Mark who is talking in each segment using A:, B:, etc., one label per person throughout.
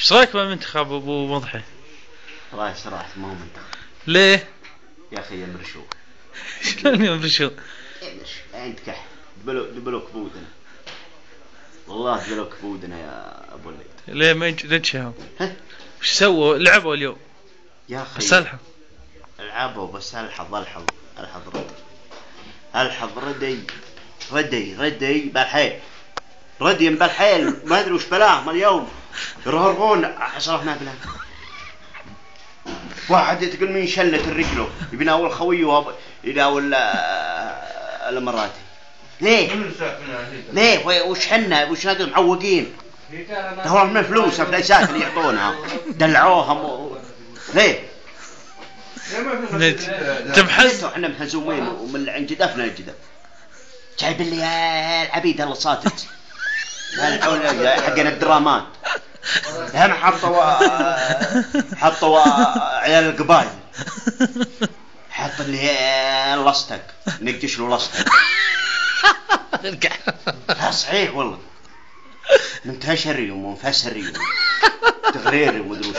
A: ايش رايك بالمنتخب ابو مضحي؟
B: راي صراحة ما هو منتخب.
A: ليه؟
B: يا اخي يمرشوا.
A: شلون يمرشوا؟
B: يمرش عند كح دبلوا كبودنا. والله دبلوا كبودنا يا ابو الليل.
A: ليه ما نجحوا؟
B: ها؟
A: وش سووا؟ لعبوا اليوم
B: يا اخي
A: بس الحظ.
B: العبوا بس الحظ ردي بالحيل. ردي بالحيل ما ادري وش بلاهم اليوم. يرهربون عشرة بلاد. واحد تقول من شلة الرجله يبناول خويه يناول الاماراتي. ليه وش حنا وش نقدر معوقين؟ دهور من فلوس فليسات اللي يعطونها دلعوهم ليه؟
A: تمحز
B: احنا مهزومين ومن عند جدفنا الجدف جايب اللي العبيد اللي صاتت حقنا الدرامات هم حطوا عيال القبائل حط اللي لصتك نقدش له لصتك صحيح والله منتشري ومنفسري تغريري ومدروس.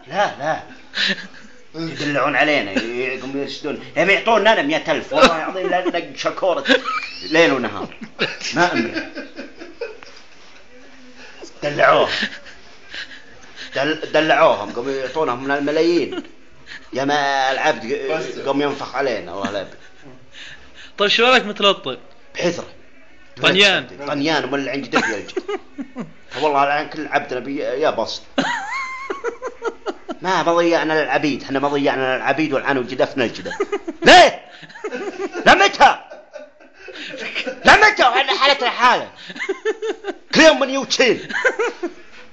B: لا يدلعون علينا يقومون يرشدون يبي يعطونا أنا 100,000 والله العظيم لا نق شكورة ليل ونهار ما أمري. دلعوهم قوموا يعطونهم من الملايين يا ما العبد قوم ينفخ علينا والله لا.
A: طيب شو رايك متلطم؟
B: بحذره طنيان ولا عندي دق يلجد والله الآن كل عبد نبي يا بسط. ما ضيعنا العبيد احنا ما ضيعنا العبيد والعن وجدفنا الجدف. ليه؟ لمتها وحنا حالتنا حالة كل يوم من يوتين.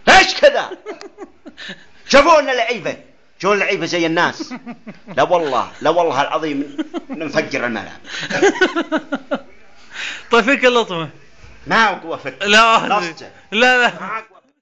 B: ليش كذا؟ شوفونا لعيبة زي الناس. لا والله العظيم نفجر الملعب.
A: طيب فيك اللطمة؟
B: ما هو قوة فك
A: لا